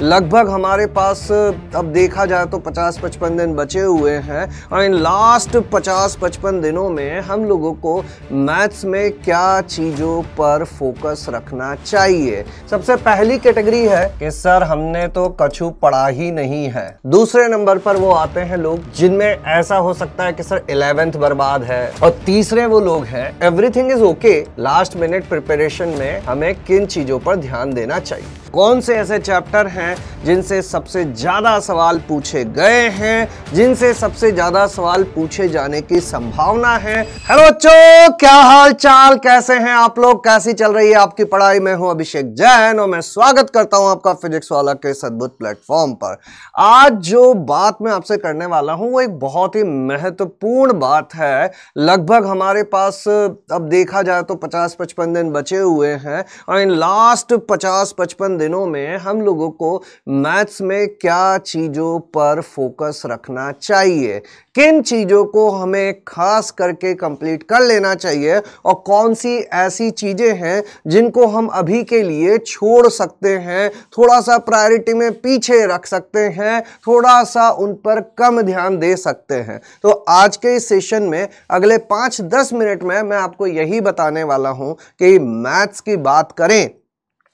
लगभग हमारे पास अब देखा जाए तो 50-55 दिन बचे हुए हैं और इन लास्ट 50-55 दिनों में हम लोगों को मैथ्स में क्या चीज़ों पर फोकस रखना चाहिए। सबसे पहली कैटेगरी है कि सर हमने तो कछु पढ़ा ही नहीं है। दूसरे नंबर पर वो आते हैं लोग जिनमें ऐसा हो सकता है कि सर 11th बर्बाद है। और तीसरे वो लोग हैं everything is okay, last minute preparation में हमें किन चीज़ों पर ध्यान देना चाहिए। कौन से ऐसे चैप्टर हैं जिनसे सबसे ज्यादा सवाल पूछे गए हैं, जिनसे सबसे ज्यादा सवाल पूछे जाने की संभावना है। हेलो बच्चों, क्या हाल चाल, कैसे हैं आप लोग, कैसी चल रही है आपकी पढ़ाई। मैं हूं अभिषेक जैन और मैं स्वागत करता हूं आपका फिजिक्स वाला के इस अद्भुत प्लेटफॉर्म पर। आज जो बात मैं आपसे करने वाला हूं वो एक बहुत ही महत्वपूर्ण बात है। लगभग हमारे पास अब देखा जाए तो 50-55 दिन बचे हुए हैं और इन लास्ट 50-55 दिनों में हम लोगों को मैथ्स में क्या चीजों पर फोकस रखना चाहिए, किन चीजों को हमें खास करके कंप्लीट कर लेना चाहिए और कौन सी ऐसी चीजें हैं जिनको हम अभी के लिए छोड़ सकते हैं, थोड़ा सा प्रायोरिटी में पीछे रख सकते हैं, थोड़ा सा उन पर कम ध्यान दे सकते हैं। तो आज के इस सेशन में अगले 5-10 मिनट में मैं आपको यही बताने वाला हूं कि मैथ्स की बात करें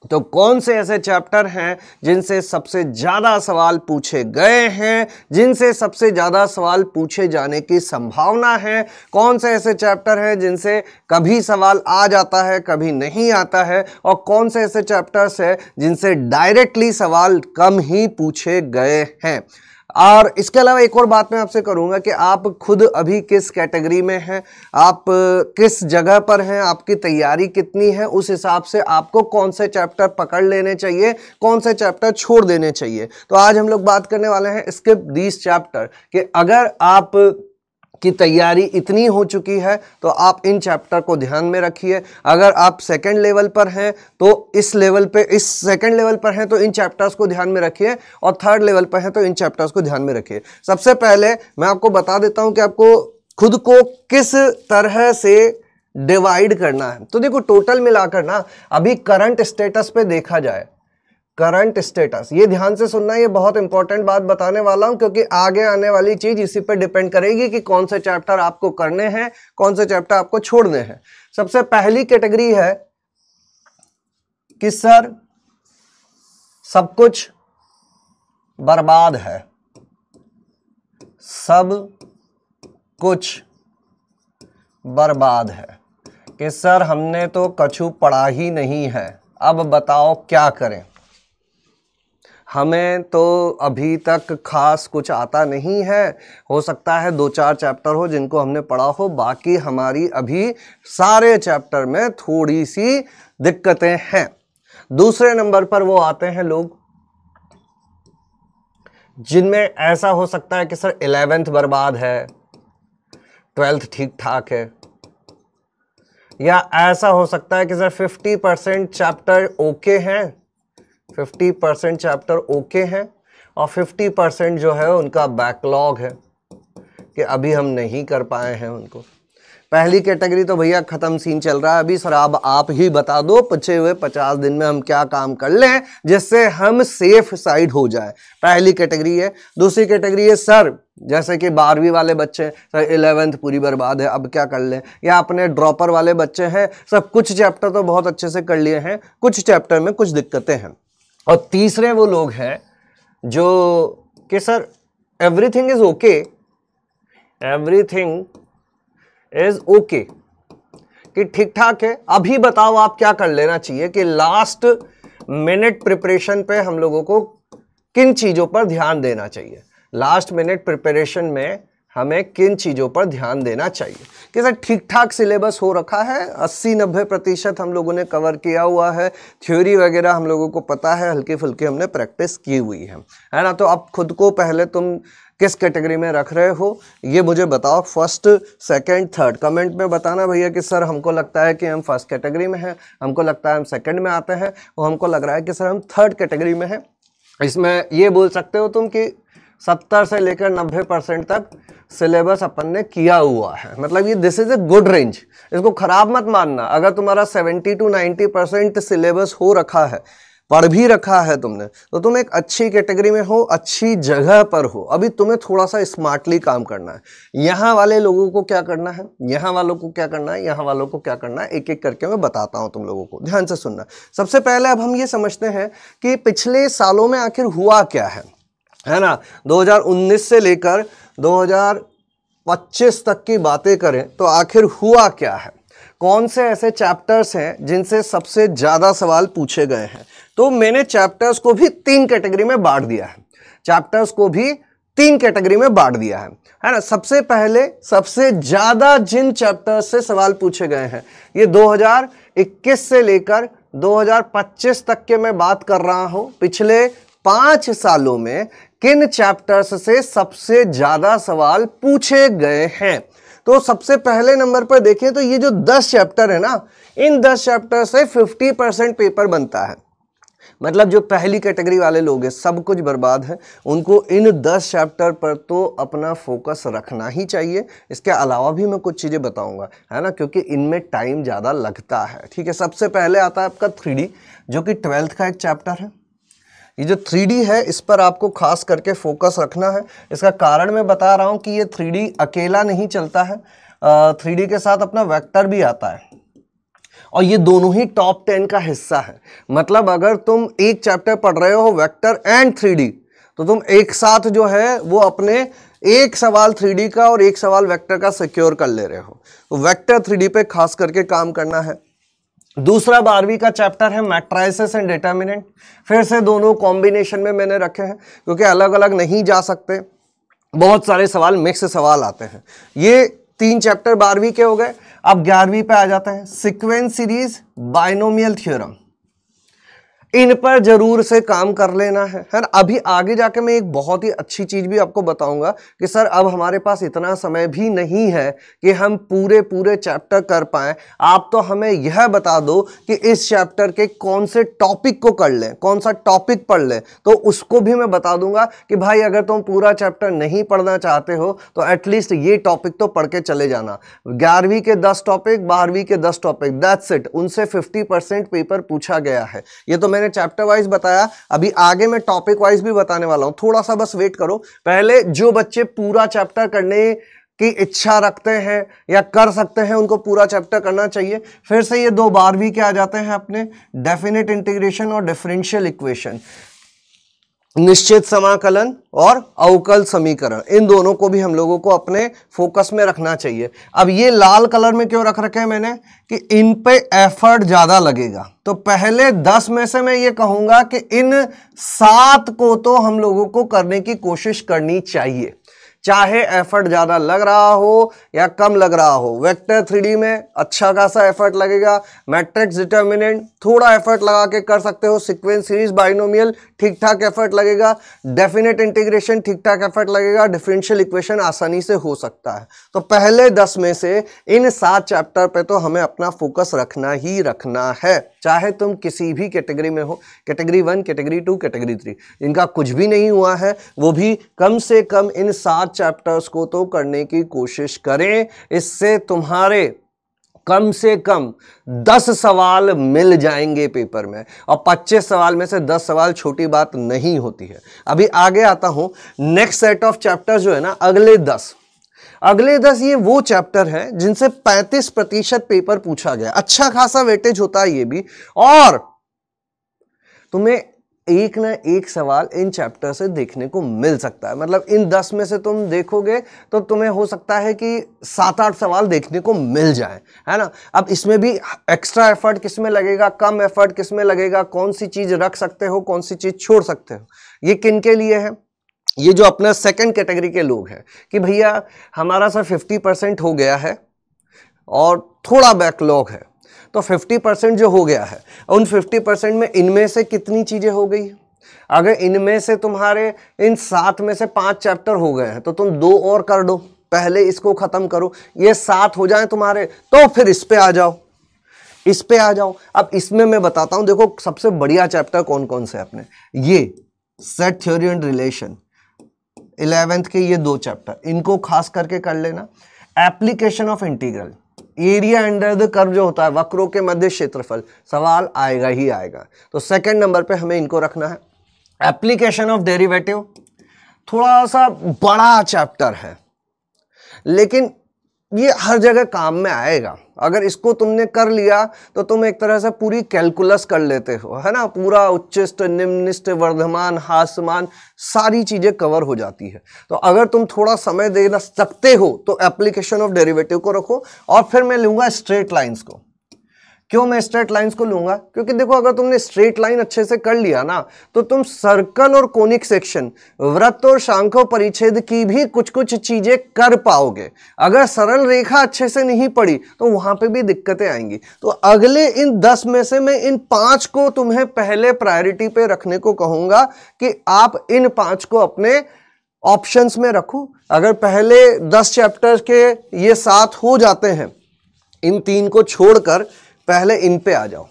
तो कौन से ऐसे चैप्टर हैं जिनसे सबसे ज्यादा सवाल पूछे गए हैं, जिनसे सबसे ज्यादा सवाल पूछे जाने की संभावना है। कौन से ऐसे चैप्टर हैं जिनसे कभी सवाल आ जाता है कभी नहीं आता है, और कौन से ऐसे चैप्टर्स हैं जिनसे डायरेक्टली सवाल कम ही पूछे गए हैं। और इसके अलावा एक और बात मैं आपसे करूंगा कि आप खुद अभी किस कैटेगरी में हैं, आप किस जगह पर हैं, आपकी तैयारी कितनी है, उस हिसाब से आपको कौन से चैप्टर पकड़ लेने चाहिए, कौन से चैप्टर छोड़ देने चाहिए। तो आज हम लोग बात करने वाले हैं स्किप दीस चैप्टर कि अगर आप की तैयारी इतनी हो चुकी है तो आप इन चैप्टर को ध्यान में रखिए। अगर आप सेकंड लेवल पर हैं तो इस सेकंड लेवल पर हैं तो इन चैप्टर्स को ध्यान में रखिए, और थर्ड लेवल पर हैं तो इन चैप्टर्स को ध्यान में रखिए। सबसे पहले मैं आपको बता देता हूं कि आपको खुद को किस तरह से डिवाइड करना है। तो देखो, टोटल मिलाकर ना अभी करंट स्टेटस पे देखा जाए, करंट स्टेटस, ये ध्यान से सुनना, ये बहुत इंपॉर्टेंट बात बताने वाला हूं क्योंकि आगे आने वाली चीज इसी पे डिपेंड करेगी कि कौन से चैप्टर आपको करने हैं, कौन से चैप्टर आपको छोड़ने हैं। सबसे पहली कैटेगरी है कि सर सब कुछ बर्बाद है, सब कुछ बर्बाद है, कि सर हमने तो कछु पढ़ा ही नहीं है, अब बताओ क्या करें। हमें तो अभी तक खास कुछ आता नहीं है, हो सकता है 2-4 चैप्टर हो जिनको हमने पढ़ा हो, बाकी हमारी अभी सारे चैप्टर में थोड़ी सी दिक्कतें हैं। दूसरे नंबर पर वो आते हैं लोग जिनमें ऐसा हो सकता है कि सर 11th बर्बाद है, 12th ठीक ठाक है, या ऐसा हो सकता है कि सर 50% चैप्टर ओके हैं, 50% चैप्टर ओके हैं और 50% जो है उनका बैकलॉग है कि अभी हम नहीं कर पाए हैं उनको। पहली कैटेगरी तो भैया खत्म सीन चल रहा है अभी। सर अब आप ही बता दो बचे हुए 50 दिन में हम क्या काम कर लें जिससे हम सेफ साइड हो जाए। पहली कैटेगरी है। दूसरी कैटेगरी है सर जैसे कि 12वीं वाले बच्चे, सर 11th पूरी बर्बाद है, अब क्या कर लें। या अपने ड्रॉपर वाले बच्चे हैं, सब कुछ चैप्टर तो बहुत अच्छे से कर लिए हैं, कुछ चैप्टर में कुछ दिक्कतें हैं। और तीसरे वो लोग हैं जो कि sir everything is okay, everything is okay, कि ठीक ठाक है, अभी बताओ आप क्या कर लेना चाहिए कि लास्ट मिनट प्रिपरेशन पे हम लोगों को किन चीजों पर ध्यान देना चाहिए। लास्ट मिनट प्रिपरेशन में हमें किन चीज़ों पर ध्यान देना चाहिए कि सर ठीक ठाक सिलेबस हो रखा है, 80-90% हम लोगों ने कवर किया हुआ है, थ्योरी वगैरह हम लोगों को पता है, हल्की फुल्की हमने प्रैक्टिस की हुई है ना। तो अब खुद को पहले तुम किस कैटेगरी में रख रहे हो ये मुझे बताओ, फर्स्ट, सेकंड, थर्ड। कमेंट में बताना भैया कि सर हमको लगता है कि हम फर्स्ट कैटेगरी में हैं, हमको लगता है हम सेकंड में आते हैं, और हमको लग रहा है कि सर हम थर्ड कैटेगरी में हैं। इसमें ये बोल सकते हो तुम कि 70 से लेकर 90% तक सिलेबस अपन ने किया हुआ है, मतलब ये this is a good range, इसको खराब मत मानना। अगर तुम्हारा 70 to 90% सिलेबस हो रखा है पढ़ भी रखा है तुमने, तो तुम एक अच्छी कैटेगरी में हो, अच्छी जगह पर हो। अभी तुम्हें थोड़ा सा स्मार्टली काम करना है। यहाँ वाले लोगों को क्या करना है, यहाँ वालों को क्या करना है, यहाँ वालों को क्या करना है, एक एक करके मैं बताता हूँ तुम लोगों को, ध्यान से सुनना। सबसे पहले अब हम ये समझते हैं कि पिछले सालों में आखिर हुआ क्या है ना। 2019 से लेकर 2025 तक की बातें करें तो आखिर हुआ क्या है, कौन से ऐसे चैप्टर्स हैं जिनसे सबसे ज़्यादा सवाल पूछे गए हैं। तो मैंने चैप्टर्स को भी 3 कैटेगरी में बांट दिया है, चैप्टर्स को भी 3 कैटेगरी में बांट दिया है ना। सबसे पहले सबसे ज़्यादा जिन चैप्टर्स से सवाल पूछे गए हैं, ये 2021 से लेकर 2025 तक के मैं बात कर रहा हूं। पिछले 5 सालों में किन चैप्टर्स से सबसे ज़्यादा सवाल पूछे गए हैं। तो सबसे पहले नंबर पर देखें तो ये जो 10 चैप्टर है ना, इन 10 चैप्टर से 50% पेपर बनता है। मतलब जो पहली कैटेगरी वाले लोग हैं, सब कुछ बर्बाद है, उनको इन 10 चैप्टर पर तो अपना फोकस रखना ही चाहिए। इसके अलावा भी मैं कुछ चीज़ें बताऊंगा, है ना, क्योंकि इनमें टाइम ज़्यादा लगता है। ठीक है, सबसे पहले आता है आपका 3D, जो कि 12th का एक चैप्टर है। ये जो 3D है, इस पर आपको खास करके फोकस रखना है। इसका कारण मैं बता रहा हूँ कि ये 3D अकेला नहीं चलता है, 3D के साथ अपना वेक्टर भी आता है, और ये दोनों ही टॉप 10 का हिस्सा है। मतलब अगर तुम एक चैप्टर पढ़ रहे हो वेक्टर एंड 3D, तो तुम एक साथ जो है वो अपने एक सवाल 3D का और एक सवाल वेक्टर का सिक्योर कर ले रहे हो। तो वेक्टर 3D पे खास करके काम करना है। दूसरा 12वीं का चैप्टर है मैट्राइसेस एंड डिटर्मिनेंट। फिर से दोनों कॉम्बिनेशन में मैंने रखे हैं, क्योंकि अलग अलग नहीं जा सकते, बहुत सारे सवाल मिक्स सवाल आते हैं। ये 3 चैप्टर 12वीं के हो गए। अब 11वीं पे आ जाते हैं, सीक्वेंस सीरीज, बाइनोमियल थ्योरम। इन पर जरूर से काम कर लेना है ना। अभी आगे जाके मैं एक बहुत ही अच्छी चीज भी आपको बताऊंगा कि सर अब हमारे पास इतना समय भी नहीं है कि हम पूरे चैप्टर कर पाएं। आप तो हमें यह बता दो कि इस चैप्टर के कौन से टॉपिक को कर लें, कौन सा टॉपिक पढ़ लें, तो उसको भी मैं बता दूंगा कि भाई अगर तुम पूरा चैप्टर नहीं पढ़ना चाहते हो तो एटलीस्ट ये टॉपिक तो पढ़ के चले जाना। 11वीं के 10 टॉपिक, 12वीं के 10 टॉपिक, दैट्स इट। उनसे 50% पेपर पूछा गया है। ये तो मैंने चैप्टर वाइज बताया, अभी आगे मैं टॉपिक वाइज भी बताने वाला हूं, थोड़ा सा बस वेट करो। पहले जो बच्चे पूरा चैप्टर करने की इच्छा रखते हैं या कर सकते हैं, उनको पूरा चैप्टर करना चाहिए। फिर से ये 2 12वीं के आ जाते हैं अपने, डेफिनेट इंटीग्रेशन और डिफरेंशियल इक्वेशन, निश्चित समाकलन और अवकल समीकरण। इन दोनों को भी हम लोगों को अपने फोकस में रखना चाहिए। अब ये लाल कलर में क्यों रख रखे हैं मैंने, कि इन पे एफर्ट ज्यादा लगेगा। तो पहले 10 में से मैं ये कहूंगा कि इन 7 को तो हम लोगों को करने की कोशिश करनी चाहिए, चाहे एफर्ट ज्यादा लग रहा हो या कम लग रहा हो। वेक्टर 3D में अच्छा खासा एफर्ट लगेगा, मैट्रिक्स डिटर्मिनेंट थोड़ा एफर्ट लगा के कर सकते हो, सीक्वेंस सीरीज बाइनोमियल ठीक ठाक एफर्ट लगेगा, डेफिनेट इंटीग्रेशन ठीक ठाक एफर्ट लगेगा, डिफरेंशियल इक्वेशन आसानी से हो सकता है। तो पहले 10 में से इन 7 चैप्टर पे तो हमें अपना फोकस रखना ही रखना है, चाहे तुम किसी भी कैटेगरी में हो, कैटेगरी 1, कैटेगरी 2, कैटेगरी 3। इनका कुछ भी नहीं हुआ है, वो भी कम से कम इन 7 चैप्टर्स को तो करने की कोशिश करें। इससे तुम्हारे कम से कम 10 सवाल मिल जाएंगे पेपर में, और 25 सवाल में से 10 सवाल छोटी बात नहीं होती है। अभी आगे आता हूं, नेक्स्ट सेट ऑफ चैप्टर्स जो है ना, अगले 10 ये वो चैप्टर हैं जिनसे 35% पेपर पूछा गया। अच्छा खासा वेटेज होता है ये भी, और तुम्हें एक ना एक सवाल इन चैप्टर से देखने को मिल सकता है। मतलब इन 10 में से तुम देखोगे तो तुम्हें हो सकता है कि 7-8 सवाल देखने को मिल जाए, है ना। अब इसमें भी एक्स्ट्रा एफर्ट किस में लगेगा, कम एफर्ट किस में लगेगा, कौन सी चीज रख सकते हो, कौन सी चीज छोड़ सकते हो, ये किन के लिए है। ये जो अपना सेकंड कैटेगरी के लोग हैं कि भैया हमारा सर 50% हो गया है और थोड़ा बैकलॉग है, तो 50% जो हो गया है, उन 50% में इनमें से कितनी चीजें हो गई। अगर इनमें से तुम्हारे इन 7 में से 5 चैप्टर हो गए हैं तो तुम 2 और कर दो, पहले इसको खत्म करो, ये 7 हो जाए तुम्हारे, तो फिर इस पे आ जाओ। अब इसमें मैं बताता हूं, देखो सबसे बढ़िया चैप्टर कौन कौन से अपने, ये set theory and relation 11th के ये 2 चैप्टर, इनको खास करके कर लेना। Application of integral, area under the curve जो होता है, वक्रों के मध्य क्षेत्रफल, सवाल आएगा ही आएगा। तो सेकंड नंबर पे हमें इनको रखना है। एप्लीकेशन ऑफ डेरिवेटिव थोड़ा सा बड़ा चैप्टर है, लेकिन ये हर जगह काम में आएगा। अगर इसको तुमने कर लिया तो तुम एक तरह से पूरी कैलकुलस कर लेते हो, है ना, पूरा उच्चिष्ट, निम्निष्ट, वर्धमान, हास्यमान, सारी चीजें कवर हो जाती है। तो अगर तुम थोड़ा समय दे सकते हो तो एप्लीकेशन ऑफ डेरिवेटिव को रखो। और फिर मैं लूंगा स्ट्रेट लाइंस को। क्यों मैं स्ट्रेट लाइंस को लूंगा? क्योंकि देखो, अगर तुमने स्ट्रेट लाइन अच्छे से कर लिया ना, तो तुम सर्कल और कोनिक सेक्शन, वृत्त और शांखों परिच्छेद की भी कुछ कुछ चीजें कर पाओगे। अगर सरल रेखा अच्छे से नहीं पड़ी तो वहां पे भी दिक्कतें आएंगी। तो अगले इन 10 में से मैं इन 5 को तुम्हें पहले प्रायोरिटी पे रखने को कहूंगा कि आप इन 5 को अपने ऑप्शंस में रखो। अगर पहले 10 चैप्टर के ये 7 हो जाते हैं, इन 3 को छोड़कर पहले इन पे आ जाओ।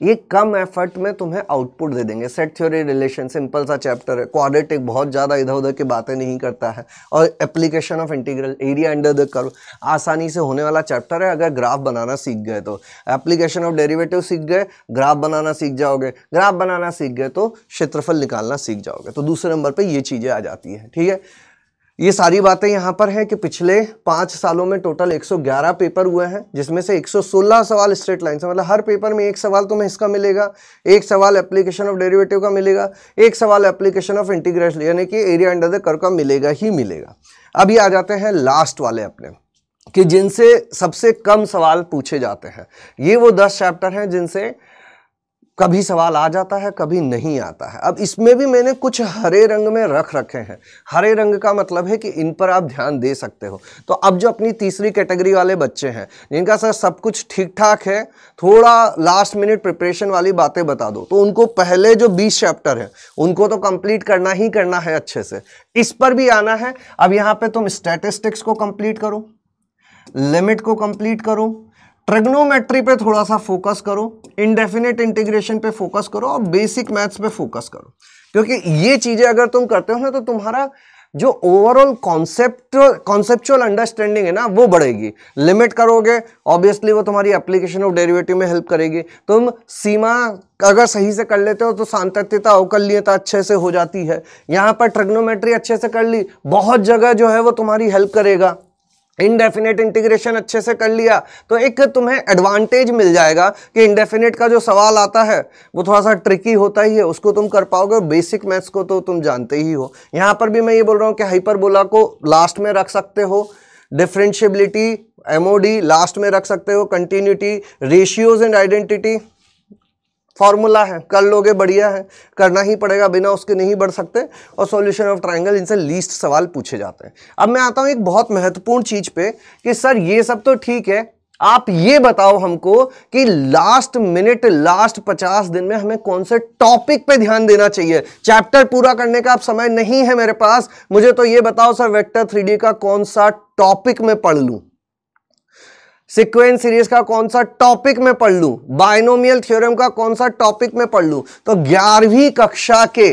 ये कम एफर्ट में तुम्हें आउटपुट दे देंगे। सेट थ्योरी, रिलेशन, सिंपल सा चैप्टर है। क्वाड्रेटिक बहुत ज्यादा इधर उधर की बातें नहीं करता है। और application of integral, area under the curve, आसानी से होने वाला चैप्टर है अगर ग्राफ बनाना सीख गए तो। एप्लीकेशन ऑफ डेरिवेटिव सीख गए, ग्राफ बनाना सीख जाओगे। ग्राफ बनाना सीख गए तो क्षेत्रफल निकालना सीख जाओगे। तो दूसरे नंबर पर ये चीजें आ जाती है। ठीक है, ये सारी बातें यहां पर हैं कि पिछले 5 सालों में टोटल 111 पेपर हुए हैं, जिसमें से 116 सवाल स्ट्रेट लाइन से, मतलब हर पेपर में एक सवाल तुम्हें इसका मिलेगा, एक सवाल एप्लीकेशन ऑफ डेरिवेटिव का मिलेगा, एक सवाल एप्लीकेशन ऑफ इंटीग्रेशन यानी कि एरिया अंडर द कर्व का मिलेगा ही मिलेगा। अब ये आ जाते हैं लास्ट वाले अपने, कि जिनसे सबसे कम सवाल पूछे जाते हैं। ये वो 10 चैप्टर हैं जिनसे कभी सवाल आ जाता है, कभी नहीं आता है। अब इसमें भी मैंने कुछ हरे रंग में रख रखे हैं। हरे रंग का मतलब है कि इन पर आप ध्यान दे सकते हो। तो अब जो अपनी तीसरी कैटेगरी वाले बच्चे हैं, जिनका सर सब कुछ ठीक ठाक है, थोड़ा लास्ट मिनट प्रिपरेशन वाली बातें बता दो, तो उनको पहले जो 20 चैप्टर है उनको तो कंप्लीट करना ही करना है अच्छे से। इस पर भी आना है। अब यहाँ पे तुम स्टैटिस्टिक्स को कंप्लीट करो, लिमिट को कंप्लीट करो, ट्रिग्नोमेट्री पे थोड़ा सा फोकस करो, इंडेफिनेट इंटीग्रेशन पे फोकस करो और बेसिक मैथ्स पे फोकस करो। क्योंकि ये चीजें अगर तुम करते हो ना, तो तुम्हारा जो ओवरऑल कॉन्सेप्चुअल अंडरस्टैंडिंग है ना, वो बढ़ेगी। लिमिट करोगे, ऑब्वियसली वो तुम्हारी एप्लीकेशन ऑफ डेरिवेटिव में हेल्प करेगी। तुम सीमा अगर सही से कर लेते हो तो सांतत्यता, अवकलनीयता अच्छे से हो जाती है। यहाँ पर ट्रिग्नोमेट्री अच्छे से कर ली, बहुत जगह जो है वो तुम्हारी हेल्प करेगा। इनडेफिनेट इंटीग्रेशन अच्छे से कर लिया तो एक तुम्हें एडवांटेज मिल जाएगा कि इनडेफिनेट का जो सवाल आता है वो थोड़ा सा ट्रिकी होता ही है, उसको तुम कर पाओगे। बेसिक मैथ्स को तो तुम जानते ही हो। यहां पर भी मैं ये बोल रहा हूं कि हाइपरबोला को लास्ट में रख सकते हो, डिफरेंशिएबिलिटी, एमओडी लास्ट में रख सकते हो, continuity, ratios and identity formula है, कर लोगे बढ़िया है, करना ही पड़ेगा, बिना उसके नहीं बढ़ सकते। और सॉल्यूशन ऑफ ट्रायंगल, इनसे लीस्ट सवाल पूछे जाते हैं। अब मैं आता हूं एक बहुत महत्वपूर्ण चीज पे कि सर ये सब तो ठीक है, आप ये बताओ हमको कि लास्ट मिनट, लास्ट 50 दिन में हमें कौन से टॉपिक पे ध्यान देना चाहिए। चैप्टर पूरा करने का अब समय नहीं है मेरे पास, मुझे तो ये बताओ सर वेक्टर 3D का कौन सा टॉपिक में पढ़ लूं, सीक्वेंस सीरीज का कौन सा टॉपिक में पढ़ लूं, बाइनोमियल थ्योरम का कौन सा टॉपिक में पढ़ लूं। तो 11वीं कक्षा के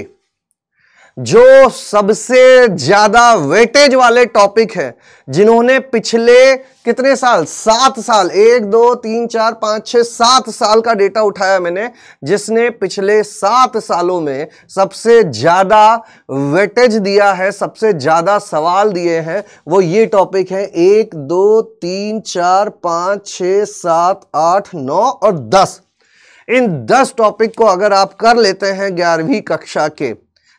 जो सबसे ज्यादा वेटेज वाले टॉपिक है, जिन्होंने पिछले कितने साल, 7 साल, 1 2 3 4 5 6 7 साल का डेटा उठाया मैंने, जिसने पिछले 7 सालों में सबसे ज्यादा वेटेज दिया है, सबसे ज्यादा सवाल दिए हैं, वो ये टॉपिक है 1 2 3 4 5 6 7 8 9 और 10। इन 10 टॉपिक को अगर आप कर लेते हैं 11वीं कक्षा के,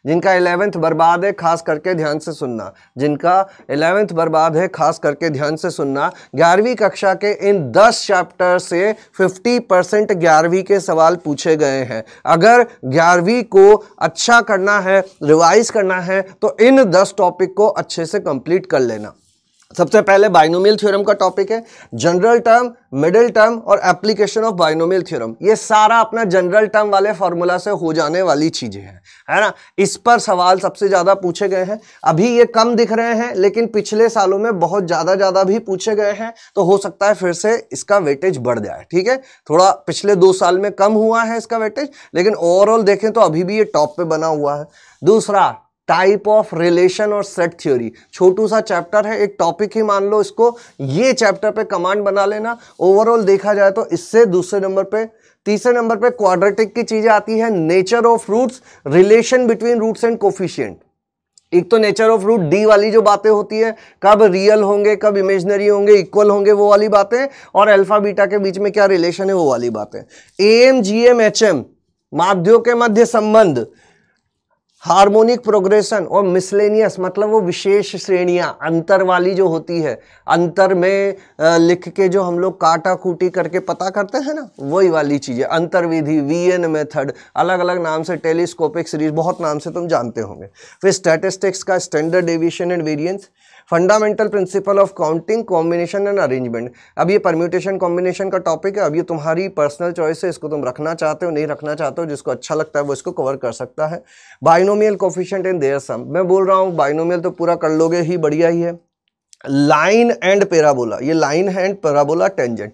जिनका 11th बर्बाद है खास करके ध्यान से सुनना, जिनका 11th बर्बाद है खास करके ध्यान से सुनना, 11वीं कक्षा के इन 10 चैप्टर से 50% 11वीं के सवाल पूछे गए हैं। अगर 11वीं को अच्छा करना है, रिवाइज करना है, तो इन 10 टॉपिक को अच्छे से कंप्लीट कर लेना। सबसे पहले बाइनोमियल थ्योरम का टॉपिक है, जनरल टर्म, मिडिल टर्म और एप्लीकेशन ऑफ बाइनोमियल थ्योरम। ये सारा अपना जनरल टर्म वाले फॉर्मूला से हो जाने वाली चीजें हैं, है ना। इस पर सवाल सबसे ज्यादा पूछे गए हैं। अभी ये कम दिख रहे हैं, लेकिन पिछले सालों में बहुत ज्यादा भी पूछे गए हैं, तो हो सकता है फिर से इसका वेटेज बढ़ जाए। ठीक है, थोड़ा पिछले 2 साल में कम हुआ है इसका वेटेज, लेकिन ओवरऑल देखें तो अभी भी ये टॉप पे बना हुआ है। दूसरा, टाइप ऑफ रिलेशन और सेट थ्योरी। छोटू सा चैप्टर है, एक टॉपिक ही मान लो इसको, ये चैप्टर पे कमांड बना लेना। ओवरऑल देखा जाए तो इससे दूसरे नंबर पे, तीसरे नंबर पे क्वाड्रेटिक की चीजें आती है, nature of roots, relation between roots and coefficient. एक तो नेचर ऑफ रूट डी वाली जो बातें होती है, कब रियल होंगे कब इमेजिनरी होंगे, इक्वल होंगे, वो वाली बातें, और अल्फा बीटा के बीच में क्या रिलेशन है वो वाली बातें। एएम जीएम एचएम, माध्यों के मध्य संबंध, हार्मोनिक प्रोग्रेशन, और मिसलेनियस मतलब वो विशेष श्रेणियां अंतर वाली जो होती है, अंतर में लिख के जो हम लोग काटा कूटी करके पता करते हैं ना, वही वाली चीजें, अंतर्विधि, वीएन मेथड, अलग अलग नाम से, टेलीस्कोपिक सीरीज, बहुत नाम से तुम जानते होंगे। फिर स्टैटिस्टिक्स का standard deviation and variance, fundamental principle of counting, combination and arrangement. अब ये परम्यूटेशन कॉम्बिनेशन का टॉपिक है, अब ये तुम्हारी पर्सनल चॉइस है, इसको तुम रखना चाहते हो नहीं रखना चाहते हो, जिसको अच्छा लगता है वो इसको कवर कर सकता है। बाइनोमियल कोफिशिएंट एंड देयर सम, मैं बोल रहा हूँ बाइनोमियल तो पूरा कर लोगे ही, बढ़िया ही है। लाइन एंड पैराबोला, ये लाइन है एंड पैराबोला, टेंजेंट।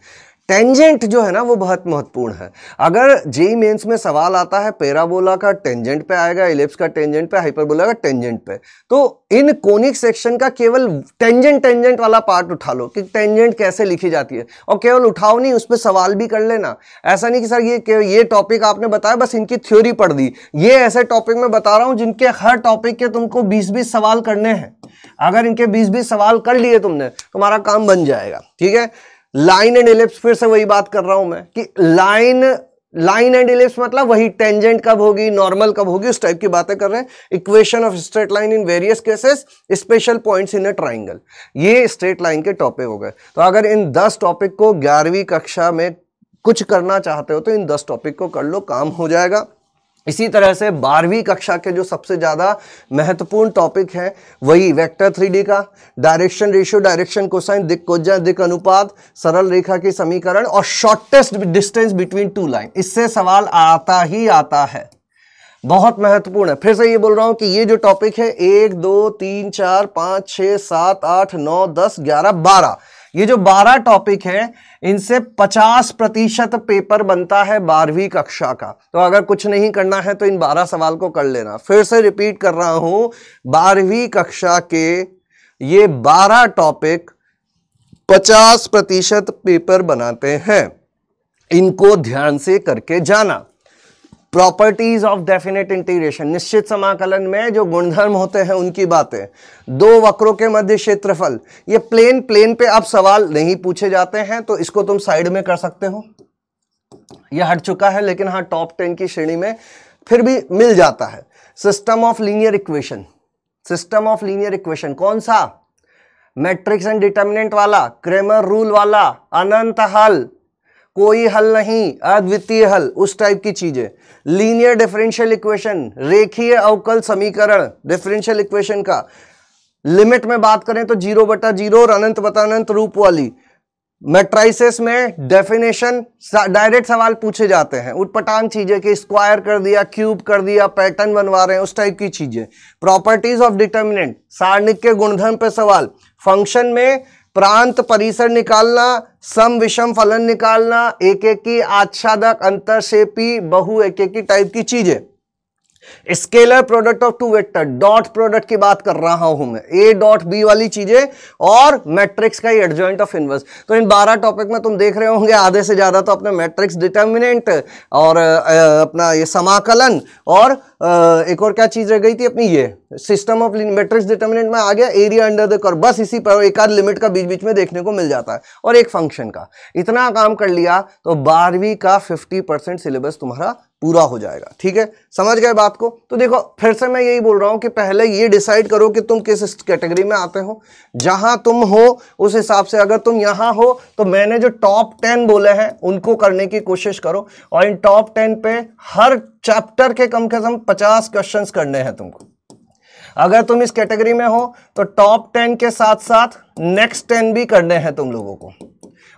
टेंजेंट जो है ना वो बहुत महत्वपूर्ण है। अगर जेईई मेंस में सवाल आता है पैराबोला का टेंजेंट पे आएगा, इलिप्स का टेंजेंट पे, हाइपरबोला का टेंजेंट पे, तो इन कोनिक सेक्शन का केवल टेंजेंट वाला पार्ट उठा लो कि टेंजेंट कैसे लिखी जाती है, और केवल उठाओ नहीं, उस पर सवाल भी कर लेना। ऐसा नहीं कि सर ये टॉपिक आपने बताया बस इनकी थ्योरी पढ़ दी, ये ऐसे टॉपिक में बता रहा हूं जिनके हर टॉपिक के तुमको 20-20 सवाल करने हैं। अगर इनके 20-20 सवाल कर लिए तुमने, तुम्हारा काम बन जाएगा, ठीक है। लाइन एंड इलिप्स, फिर से वही बात कर रहा हूं मैं कि लाइन एंड इलिप्स मतलब वही टेंजेंट कब होगी, नॉर्मल कब होगी, उस टाइप की बातें कर रहे हैं। Equation of straight line in various cases, special points in a triangle, ये स्ट्रेट लाइन के टॉपिक हो गए। तो अगर इन 10 टॉपिक को 11वीं कक्षा में कुछ करना चाहते हो तो इन 10 टॉपिक को कर लो, काम हो जाएगा। इसी तरह से 12वीं कक्षा के जो सबसे ज्यादा महत्वपूर्ण टॉपिक है वही वेक्टर 3D का, डायरेक्शन रेशियो, डायरेक्शन कोसाइन, दिक कोज्या, दिक अनुपात, सरल रेखा की समीकरण, और shortest distance between two line. इससे सवाल आता ही आता है, बहुत महत्वपूर्ण है। फिर से ये बोल रहा हूं कि ये जो टॉपिक है 1 2 3 4 5 6 7 8 9 10 11 12, ये जो 12 टॉपिक है इनसे 50% पेपर बनता है 12वीं कक्षा का। तो अगर कुछ नहीं करना है तो इन 12 सवाल को कर लेना। फिर से रिपीट कर रहा हूं, 12वीं कक्षा के ये 12 टॉपिक 50% पेपर बनाते हैं, इनको ध्यान से करके जाना। प्रॉपर्टीज ऑफ डेफिनेट इंटीग्रेशन, निश्चित समाकलन में जो गुणधर्म होते हैं उनकी बातें। दो वक्रों के मध्य क्षेत्रफल, ये प्लेन पे अब सवाल नहीं पूछे जाते हैं तो इसको तुम साइड में कर सकते हो, ये हट चुका है, लेकिन हाँ टॉप 10 की श्रेणी में फिर भी मिल जाता है। System of linear equation, system of linear equation कौन सा? मैट्रिक्स एंड डिटर्मिनेंट वाला, क्रेमर रूल वाला, अनंत हल, कोई हल नहीं, अद्वितीय हल, उस टाइप की चीजें। लीनियर डिफरेंशियल इक्वेशन, रेखीय अवकल समीकरण, डिफरेंशियल इक्वेशन का लिमिट में बात करें तो 0/0 और अनंत बटा अनंत रूप वाली। मैट्राइसेस में डेफिनेशन डायरेक्ट सवाल पूछे जाते हैं, उटपटांग चीजें कि स्क्वायर कर दिया, क्यूब कर दिया, पैटर्न बनवा रहे हैं, उस टाइप की चीजें। प्रॉपर्टीज ऑफ डिटर्मिनेंट, सारणिक के गुणधर्म पे सवाल। फंक्शन में प्रांत परिसर निकालना, सम विषम फलन निकालना, एक एक की आच्छादक, अंतरक्षेपी, बहु एक एक की टाइप की चीजें। Scalar product of two vector, dot product की बात कर रहा हूं मैं, ए डॉट बी वाली चीजें, और मैट्रिक्स का एडजॉइंट ऑफ इनवर्स। तो इन 12 टॉपिक में तुम देख रहे होंगे आधे से ज्यादा तो अपने मैट्रिक्स, डिटर्मिनेंट और अपना ये समाकलन, और एक और क्या चीज रह गई थी अपनी, ये सिस्टम ऑफ मैट्रिक्स डिटर्मिनेंट में आ गया, एरिया अंडर द कर्व, बस इसी पर एक आध लिमिट का बीच बीच में देखने को मिल जाता है, और एक फंक्शन का। इतना काम कर लिया तो 12वीं का 50% सिलेबस तुम्हारा पूरा हो जाएगा। ठीक है, समझ गए बात को? तो देखो फिर से मैं यही बोल रहा हूं कि पहले ये डिसाइड करो कि तुम किस कैटेगरी में आते हो, जहां तुम हो उस हिसाब से। अगर तुम यहां हो तो मैंने जो टॉप 10 बोले हैं उनको करने की कोशिश करो, और इन टॉप 10 पे हर चैप्टर के कम 50 क्वेश्चंस करने हैं तुमको। अगर तुम इस कैटेगरी में हो तो टॉप 10 के साथ साथ नेक्स्ट 10 भी करने हैं तुम लोगों को,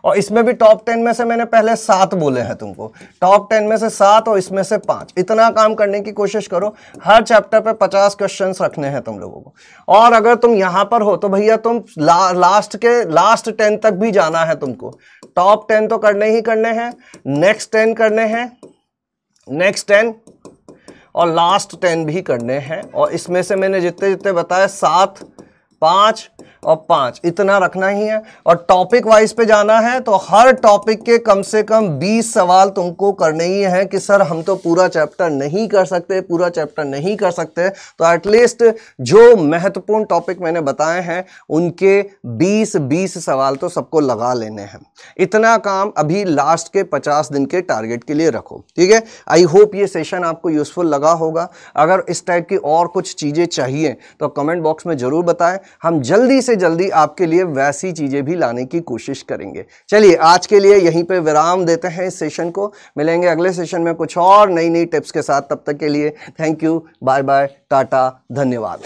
और इसमें भी टॉप 10 में से मैंने पहले 7 बोले हैं तुमको, टॉप 10 में से 7 और इसमें से 5। इतना काम करने की कोशिश करो, हर चैप्टर पे 50 क्वेश्चंस रखने हैं तुम लोगों को। और अगर तुम यहां पर हो तो भैया तुम लास्ट 10 तक भी जाना है तुमको। टॉप 10 तो करने ही करने हैं, नेक्स्ट 10 करने हैं, नेक्स्ट 10, और लास्ट 10 भी करने हैं। और इसमें से मैंने जितने जितने बताया 7, 5 और 5 इतना रखना ही है। और टॉपिक वाइज पे जाना है तो हर टॉपिक के कम से कम 20 सवाल तुमको करने ही है कि सर हम तो पूरा चैप्टर नहीं कर सकते, पूरा चैप्टर नहीं कर सकते, तो एटलीस्ट जो महत्वपूर्ण टॉपिक मैंने बताए हैं उनके 20 सवाल तो सबको लगा लेने हैं। इतना काम अभी लास्ट के 50 दिन के टारगेट के लिए रखो, ठीक है। आई होप ये सेशन आपको यूजफुल लगा होगा। अगर इस टाइप की और कुछ चीजें चाहिए तो कमेंट बॉक्स में जरूर बताएं, हम जल्दी से जल्दी आपके लिए वैसी चीजें भी लाने की कोशिश करेंगे। चलिए आज के लिए यहीं पे विराम देते हैं इस सेशन को। मिलेंगे अगले सेशन में कुछ और नई नई टिप्स के साथ। तब तक के लिए thank you, bye bye, tata, धन्यवाद।